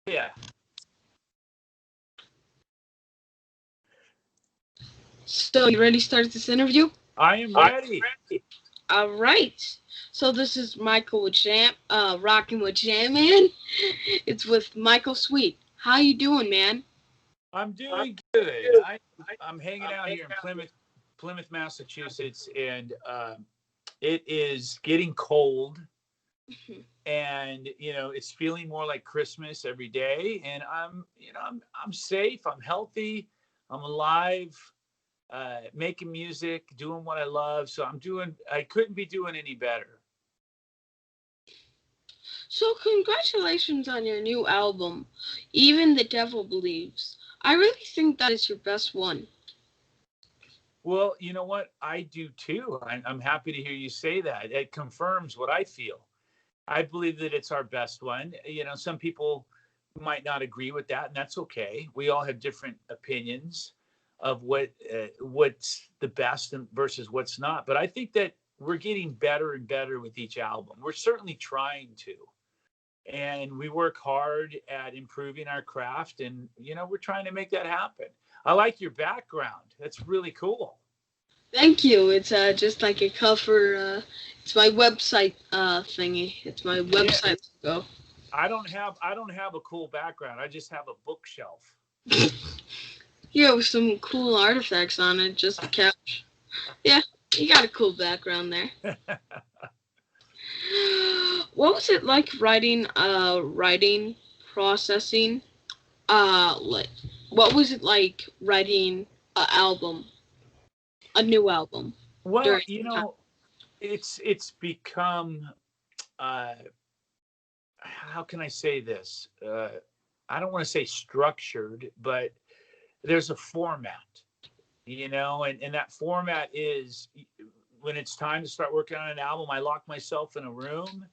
Yeah. So, you ready to start this interview? I am ready. All right. So this is Michael with Jam, rocking with Jam Man. It's with Michael Sweet. How you doing, man? I'm doing good. I'm hanging out here in Plymouth, Massachusetts, and it is getting cold, and it's feeling more like Christmas every day. And I'm safe. I'm healthy. I'm alive. Making music, doing what I love. So I couldn't be doing any better. So congratulations on your new album, Even the Devil Believes. I really think that is your best one. Well, you know what? I do too. I'm happy to hear you say that. It confirms what I feel. I believe that it's our best one. Some people might not agree with that, and that's okay. We all have different opinions of what's the best versus what's not. But I think that we're getting better and better with each album. We're certainly trying to, and we work hard at improving our craft, and we're trying to make that happen. I like your background. That's really cool. Thank you. It's just like a cover. It's my website thingy. It's my Yeah, website logo. I don't have a cool background. I just have a bookshelf. You have some cool artifacts on it. Just a couch. Yeah, you got a cool background there. What was it like writing, processing? Like, what was it like writing a new album Well, during that time? it's become uh how can I say this? I don't want to say structured, but there's a format, and that format is when it's time to start working on an album, I lock myself in a room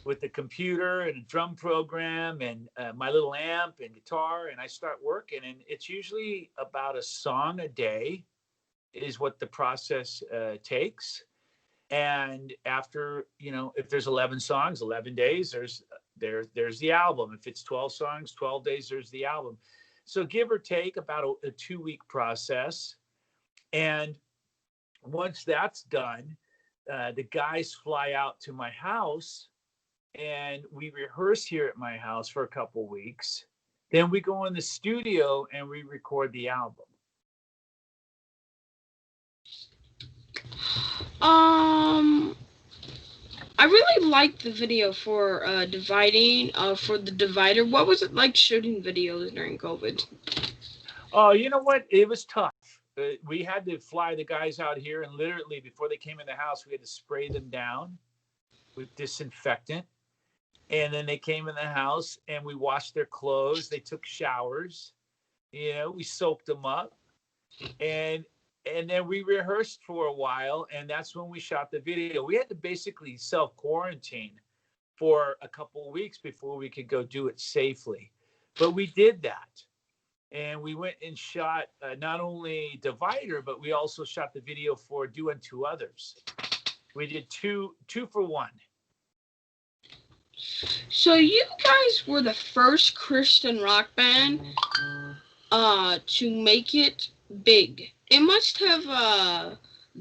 with the computer and a drum program and my little amp and guitar, and I start working. And it's usually about a song a day is what the process takes. And after, if there's 11 songs, 11 days, there's the album. If it's 12 songs, 12 days, there's the album. So give or take about a 2-week process. And once that's done, the guys fly out to my house and we rehearse here at my house for a couple weeks. Then we go in the studio and we record the album. Um, I really liked the video for for the divider. What was it like shooting videos during COVID? Oh, you know what? It was tough. We had to fly the guys out here, and literally before they came in the house, we had to spray them down with disinfectant. And then they came in the house and we washed their clothes. They took showers. We soaked them up, and then we rehearsed for a while, and that's when we shot the video. We had to basically self quarantine for a couple of weeks before we could go do it safely, but we did that. And we went and shot not only Divider, but we also shot the video for Do Unto Others. We did two for one. So you guys were the first Christian rock band to make it big. It must have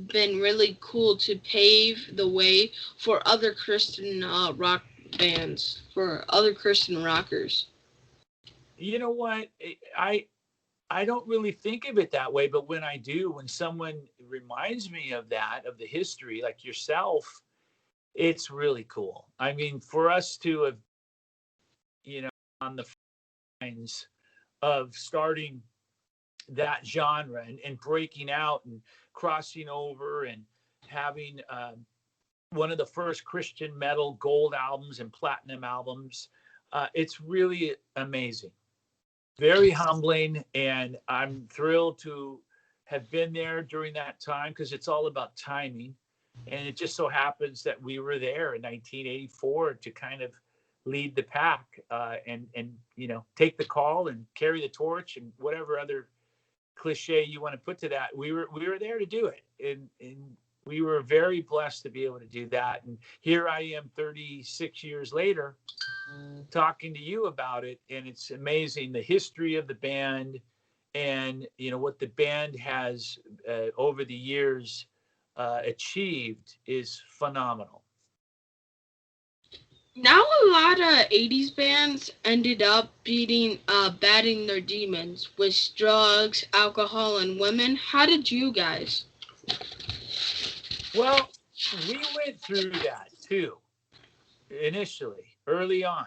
been really cool to pave the way for other Christian rock bands, for other Christian rockers. You know what? I don't really think of it that way, but when I do, when someone reminds me of that, of the history, like yourself, it's really cool. I mean, for us to have, on the lines of starting that genre and breaking out and crossing over and having one of the first Christian metal gold albums and platinum albums, it's really amazing. Very humbling, and I'm thrilled to have been there during that time because it's all about timing. And it just so happens that we were there in 1984 to kind of lead the pack and take the call and carry the torch and whatever other cliche you want to put to that. We were there to do it, and we were very blessed to be able to do that. And here I am 36 years later talking to you about it, and it's amazing the history of the band, and what the band has over the years achieved is phenomenal. Now a lot of 80s bands ended up batting their demons with drugs, alcohol, and women. How did you guys? Well, we went through that too initially, early on.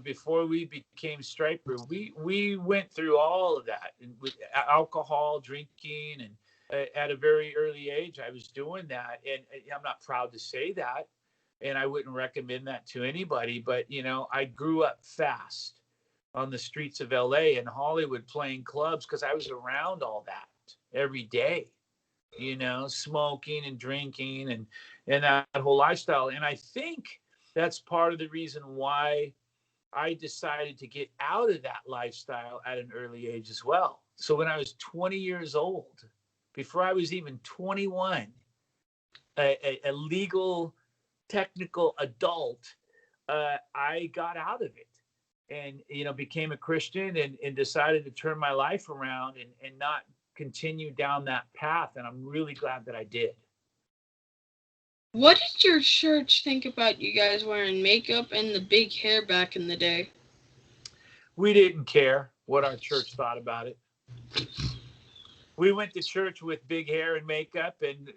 Before we became Stryper, we went through all of that, and with alcohol, drinking, and at a very early age, I was doing that, and I'm not proud to say that, and I wouldn't recommend that to anybody. But I grew up fast on the streets of LA and Hollywood, playing clubs, because I was around all that every day. Smoking and drinking, and that whole lifestyle. And I think that's part of the reason why I decided to get out of that lifestyle at an early age as well. So when I was 20 years old, before I was even 21, a legal, technical adult, I got out of it, and became a Christian, and decided to turn my life around, and not continue down that path. And I'm really glad that I did. What did your church think about you guys wearing makeup and the big hair back in the day? We didn't care what our church thought about it. We went to church with big hair and makeup, and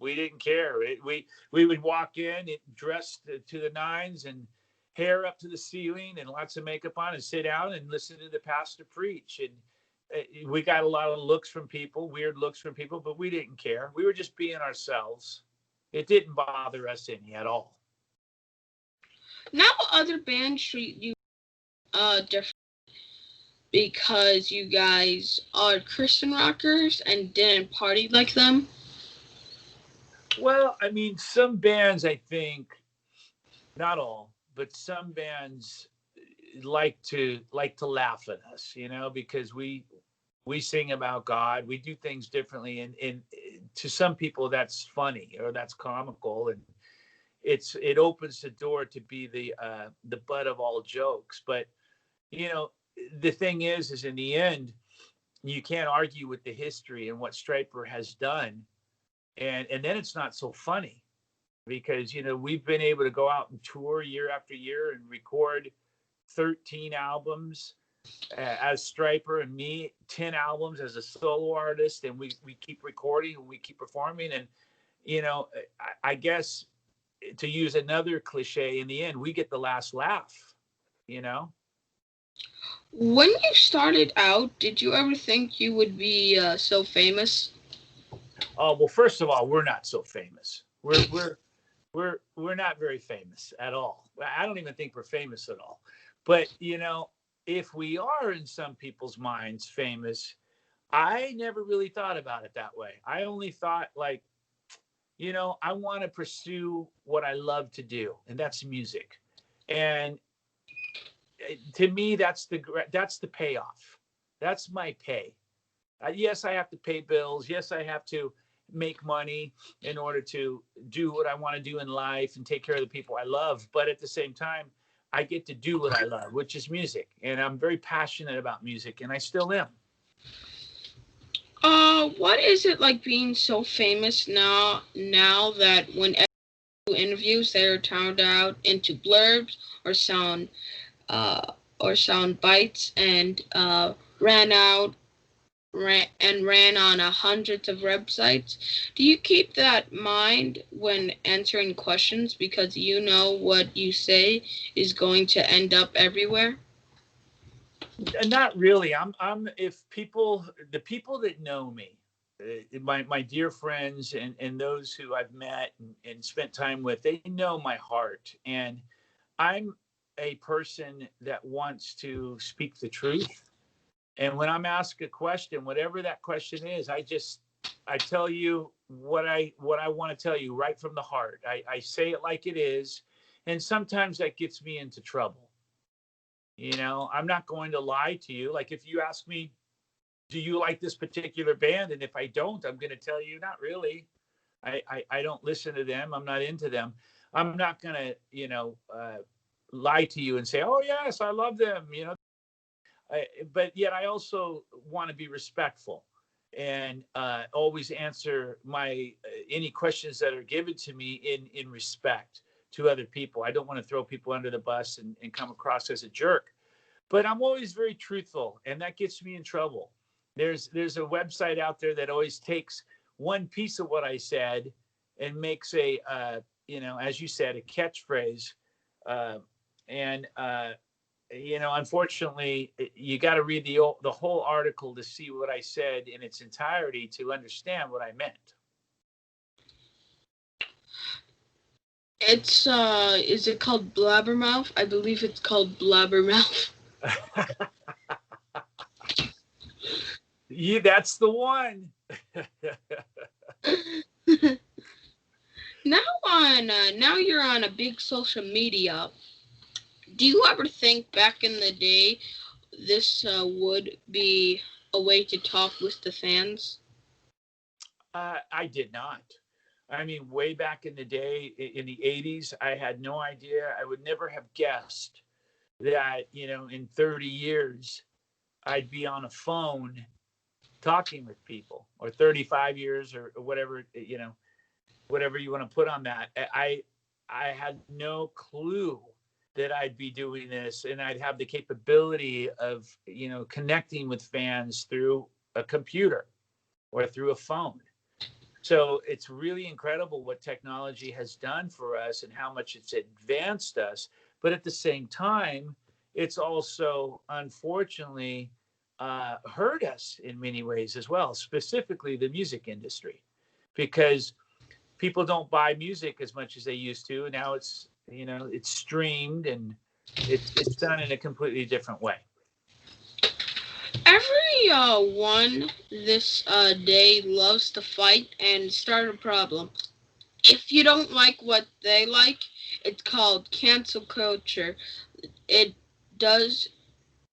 we didn't care. We would walk in dressed to the nines, and hair up to the ceiling, and lots of makeup on, and sit down and listen to the pastor preach. And we got a lot of looks from people, weird looks from people, but we didn't care. We were just being ourselves. It didn't bother us any at all. Now other bands treat you different because you guys are Christian rockers and didn't party like them. Well, I mean, some bands, I think, not all, but some bands like to laugh at us, because we sing about God. We do things differently, and to some people that's funny or that's comical, and it opens the door to be the butt of all jokes. But the thing is in the end, you can't argue with the history and what Stryper has done, and then it's not so funny, because we've been able to go out and tour year after year and record 13 albums as Stryper, and me 10 albums as a solo artist, and we keep recording and we keep performing. And I guess, to use another cliche, in the end we get the last laugh. When you started out, did you ever think you would be so famous? Oh, well, first of all, we're not so famous. We're not very famous at all. I don't even think we're famous at all. But if we are in some people's minds famous, I never really thought about it that way. I only thought, like, I want to pursue what I love to do, and that's music. And to me, that's the payoff. That's my pay. Yes, I have to pay bills. Yes, I have to make money in order to do what I want to do in life and take care of the people I love. But at the same time, I get to do what I love, which is music. And I'm very passionate about music, and I still am. What is it like being so famous now that when interviews, they're turned out into blurbs or sound bites, and ran on hundreds of websites? Do you keep that in mind when answering questions, because what you say is going to end up everywhere? Not really. If the people that know me, my dear friends, and those who I've met and spent time with, they know my heart. And I'm a person that wants to speak the truth. And when I'm asked a question, whatever that question is, I tell you what I want to tell you right from the heart. I say it like it is. And sometimes that gets me into trouble. I'm not going to lie to you. Like, if you ask me, do you like this particular band? And if I don't, I'm going to tell you, not really. I don't listen to them. I'm not into them. I'm not going to, lie to you and say, oh, yes, I love them, but yet I also want to be respectful and always answer my any questions that are given to me in respect to other people. I don't want to throw people under the bus and come across as a jerk, but I'm always very truthful, and that gets me in trouble. There's a website out there that always takes one piece of what I said and makes a as you said, a catchphrase, uh, and unfortunately, you got to read the whole article to see what I said in its entirety to understand what I meant. It's is it called Blabbermouth? I believe it's called Blabbermouth. Yeah, that's the one. Now you're on a big social media. Do you ever think back in the day this would be a way to talk with the fans? I did not. I mean, way back in the day, in the 80s, I had no idea. I would never have guessed that, in 30 years, I'd be on a phone talking with people, or 35 years, or whatever, whatever you want to put on that. I had no clue that I'd be doing this, and I'd have the capability of, connecting with fans through a computer or through a phone. So it's really incredible what technology has done for us and how much it's advanced us. But at the same time, it's also unfortunately hurt us in many ways as well, specifically the music industry, because people don't buy music as much as they used to. And now it's streamed, and it's done in a completely different way. Every one this day loves to fight and start a problem. If you don't like what they like, it's called cancel culture. It does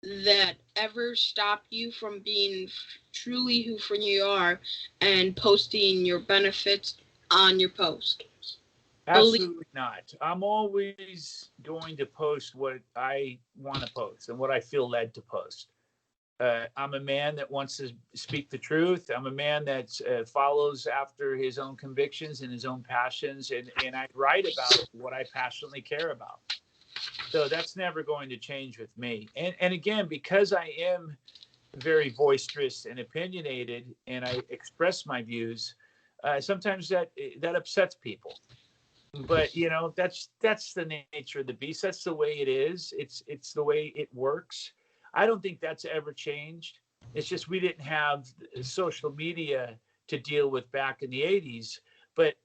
that ever stop you from being truly who you are and posting your benefits on your post? Absolutely not. I'm always going to post what I want to post and what I feel led to post. I'm a man that wants to speak the truth. I'm a man that follows after his own convictions and his own passions, and I write about what I passionately care about. So that's never going to change with me. And again, because I am very boisterous and opinionated, and I express my views, sometimes that upsets people. But that's the nature of the beast. That's the way it is. It's the way it works. I don't think that's ever changed. It's just we didn't have social media to deal with back in the 80s, but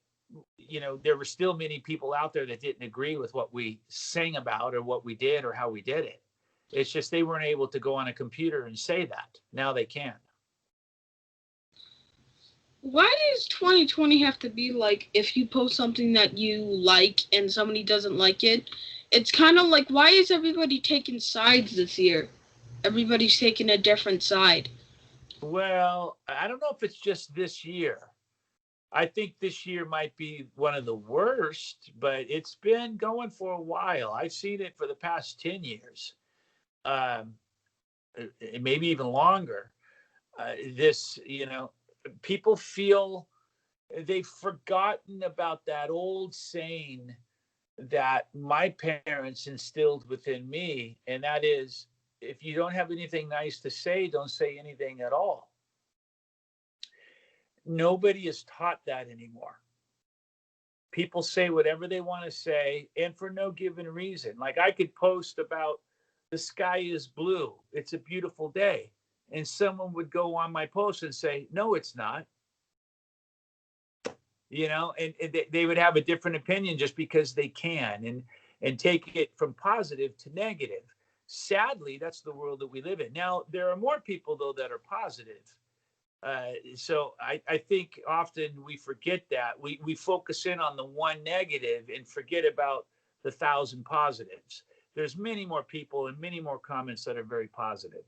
there were still many people out there that didn't agree with what we sang about or what we did or how we did it. It's just they weren't able to go on a computer and say that. Now they can. Why does 2020 have to be like if you post something that you like and somebody doesn't like it? It's kind of like, why is everybody taking sides this year? Everybody's taking a different side. Well, I don't know if it's just this year. I think this year might be one of the worst, but it's been going for a while. I've seen it for the past 10 years, um, maybe even longer. This, people feel they've forgotten about that old saying that my parents instilled within me, and that is, if you don't have anything nice to say, don't say anything at all. Nobody is taught that anymore. People say whatever they want to say, and for no given reason. Like, I could post about the sky is blue, it's a beautiful day, and someone would go on my post and say, no, it's not. And they would have a different opinion just because they can, and take it from positive to negative. Sadly, that's the world that we live in. Now, there are more people, though, that are positive. So I think often we forget that. We focus in on the one negative and forget about the 1,000 positives. There's many more people and many more comments that are very positive.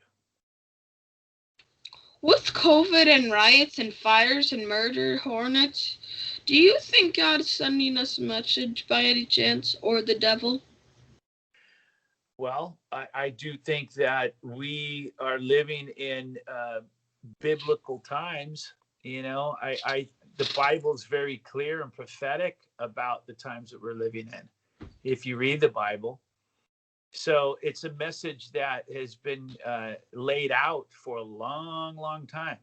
With COVID and riots and fires and murder hornets, Do you think God is sending us a message by any chance, or the devil? Well, I do think that we are living in biblical times. The Bible is very clear and prophetic about the times that we're living in. If you read the Bible, so it's a message that has been laid out for a long, long time,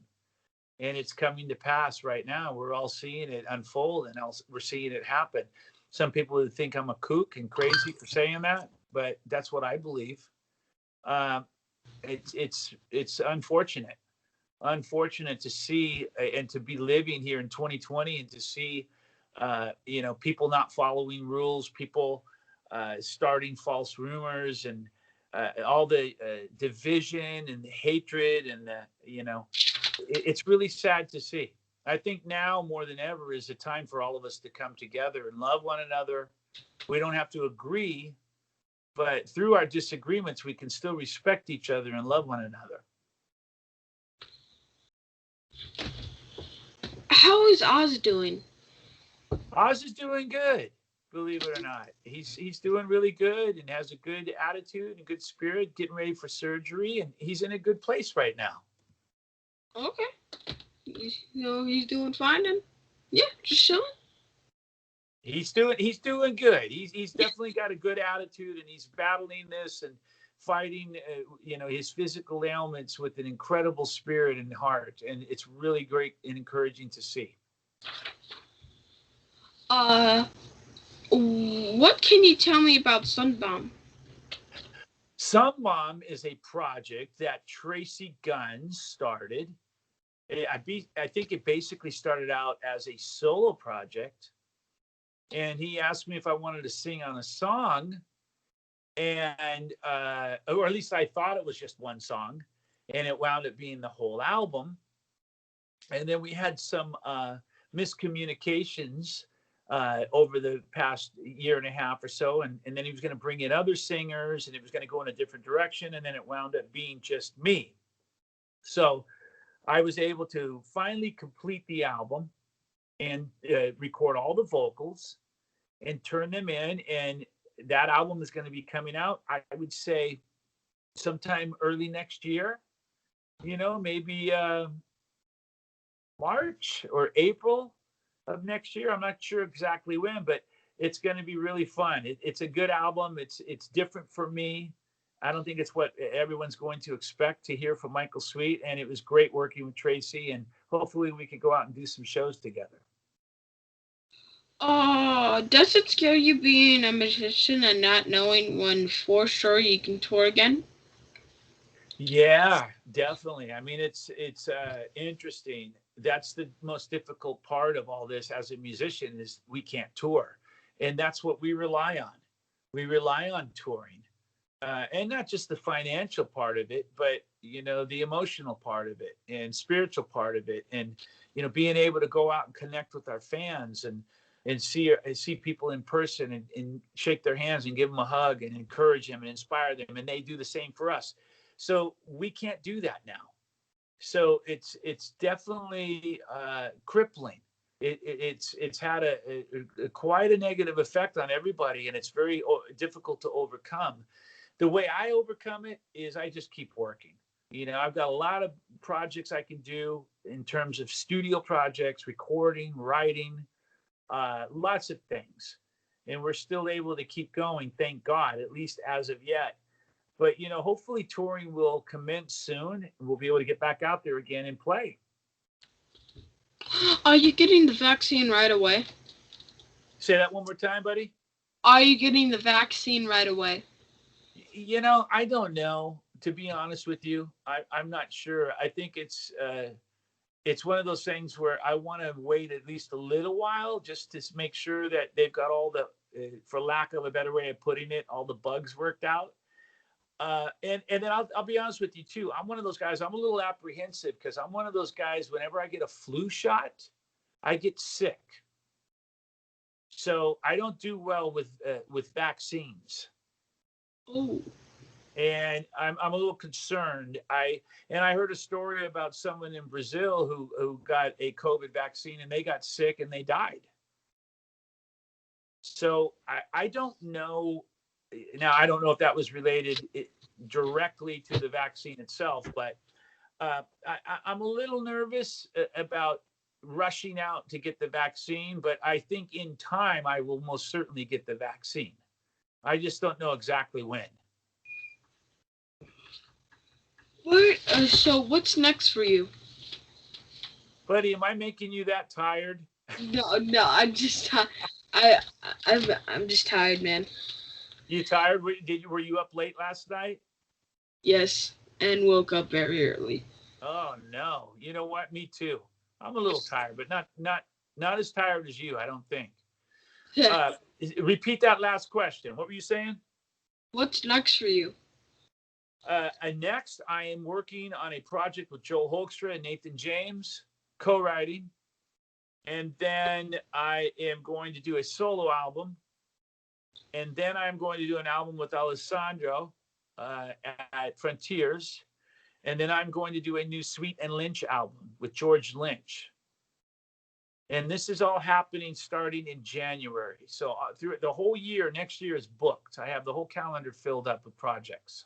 and it's coming to pass right now. We're all seeing it unfold, and we're seeing it happen. Some people would think I'm a kook and crazy for saying that, but that's what I believe. Um, it's unfortunate to see and to be living here in 2020 and to see people not following rules, people starting false rumors, and all the division and the hatred, and it's really sad to see. I think now more than ever is a time for all of us to come together and love one another. We don't have to agree, but through our disagreements, we can still respect each other and love one another. How is Oz doing? Oz is doing good, believe it or not. He's doing really good and has a good attitude and good spirit, getting ready for surgery, and he's in a good place right now. Okay. He's doing fine, and yeah, just chilling. He's doing good. He's definitely got a good attitude, and he's battling this and fighting his physical ailments with an incredible spirit and heart, and it's really great and encouraging to see. What can you tell me about Sunbomb? Sunbomb is a project that TRACII Guns started. I think it basically started out as a solo project, and he asked me if I wanted to sing on a song, and or at least I thought it was just one song, and it wound up being the whole album. And then we had some miscommunications over the past year and a half or so, and then he was going to bring in other singers, and it was going to go in a different direction, and then it wound up being just me. So I was able to finally complete the album and record all the vocals and turn them in. And that album is going to be coming out, I would say, sometime early next year, maybe March or April of next year. I'm not sure exactly when, but it's going to be really fun. It's a good album. It's different for me. I don't think it's what everyone's going to expect to hear from Michael Sweet. And it was great working with TRACII, and hopefully we could go out and do some shows together. Does it scare you being a musician and not knowing when for sure you can tour again? Yeah, definitely. I mean, it's interesting. That's the most difficult part of all this as a musician is we can't tour, and that's what we rely on. We rely on touring, and not just the financial part of it, but the emotional part of it and spiritual part of it, and being able to go out and connect with our fans and see people in person and shake their hands and give them a hug and encourage them and inspire them, and they do the same for us. So we can't do that now. So it's definitely crippling. It's had a quite a negative effect on everybody, and it's very difficult to overcome. The way I overcome it is I just keep working. I've got a lot of projects I can do in terms of studio projects, recording, writing, lots of things, and we're still able to keep going. Thank God, at least as of yet. But hopefully touring will commence soon, and we'll be able to get back out there again and play. Are you getting the vaccine right away? Say that one more time, buddy. Are you getting the vaccine right away? I don't know. To be honest with you, I'm not sure. I think it's one of those things where I want to wait at least a little while just to make sure that they've got all the, for lack of a better way of putting it, all the bugs worked out. And then I'll be honest with you too. I'm one of those guys. I'm a little apprehensive because I'm one of those guys. Whenever I get a flu shot, I get sick. So I don't do well with vaccines. Oh. And I'm a little concerned. I heard a story about someone in Brazil who got a COVID vaccine and they got sick and they died. So I don't know. Now, I don't know if that was related directly to the vaccine itself, but I'm a little nervous about rushing out to get the vaccine, but I think in time I will most certainly get the vaccine. I just don't know exactly when. So what's next for you? Buddy, am I making you that tired? No, I'm just I'm just tired, man. You tired? Were you up late last night? Yes, and woke up very early. Oh no. You know what? Me too. I'm a little tired, but not as tired as you, I don't think. Uh, Repeat that last question. What were you saying? What's next for you? Next, I am working on a project with Joel Hoekstra and Nathan James, co-writing. And then I am going to do a solo album. And then I'm going to do an album with Alessandro at Frontiers. And then I'm going to do a new Sweet and Lynch album with George Lynch. And this is all happening starting in January. So through the whole year, next year is booked. I have the whole calendar filled up with projects.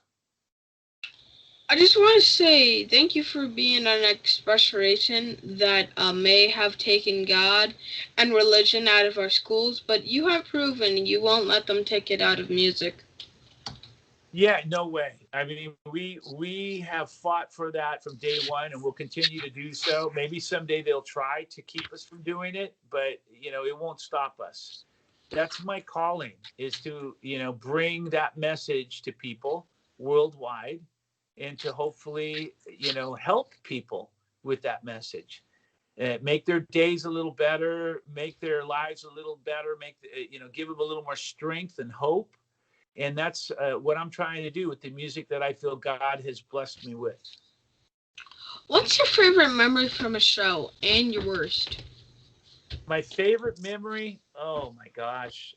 I just want to say thank you for being an expression that may have taken God and religion out of our schools, but you have proven you won't let them take it out of music. Yeah, no way. I mean, we have fought for that from day one, and we'll continue to do so. Maybe someday they'll try to keep us from doing it, but it won't stop us. That's my calling, is to bring that message to people worldwide, and to hopefully help people with that message. Make their days a little better, make their lives a little better, give them a little more strength and hope. And that's what I'm trying to do with the music that I feel God has blessed me with. What's your favorite memory from a show and your worst? My favorite memory? Oh my gosh.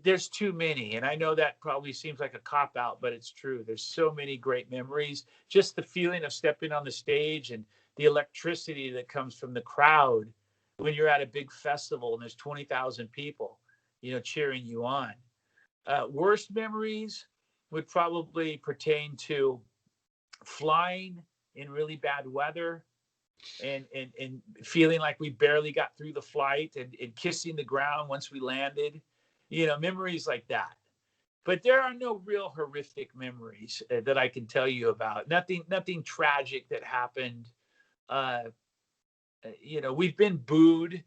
There's too many. And I know that probably seems like a cop out, but it's true. There's so many great memories. Just the feeling of stepping on the stage and the electricity that comes from the crowd when you're at a big festival and there's 20,000 people, cheering you on. Worst memories would probably pertain to flying in really bad weather and feeling like we barely got through the flight and kissing the ground once we landed, memories like that. But there are no real horrific memories that I can tell you about. Nothing tragic that happened. We've been booed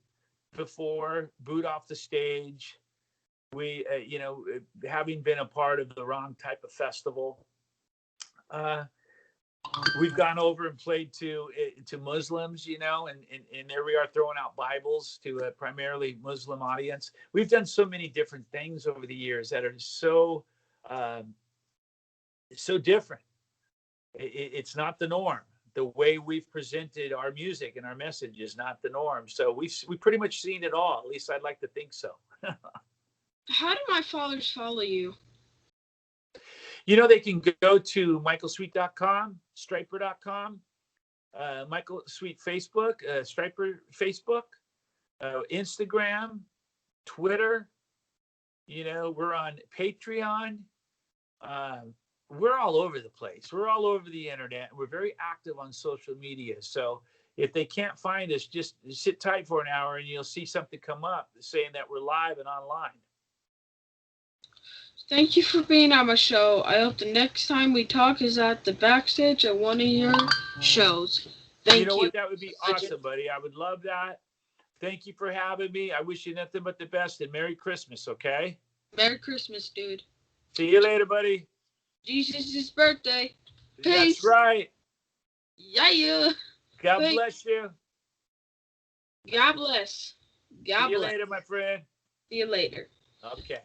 before, booed off the stage. We, having been a part of the wrong type of festival, we've gone over and played to Muslims, and there we are throwing out Bibles to a primarily Muslim audience. We've done so many different things over the years that are so different. It's not the norm. The way we've presented our music and our message is not the norm. So we've pretty much seen it all. At least I'd like to think so. How do my followers follow you? They can go to michaelsweet.com, Stryper.com, Michael Sweet Facebook, Stryper Facebook, Instagram, Twitter. We're on Patreon. We're all over the place. We're all over the internet. We're very active on social media. So if they can't find us, just sit tight for an hour and you'll see something come up saying that we're live and online. Thank you for being on my show. I hope the next time we talk is at the backstage at one of your shows. Thank you. You know what? That would be awesome, buddy. I would love that. Thank you for having me. I wish you nothing but the best, and Merry Christmas, okay? Merry Christmas, dude. See you later, buddy. Jesus' birthday. Peace. That's right. Yeah. God bless you. God bless. God bless. See you later, my friend. See you later. Okay.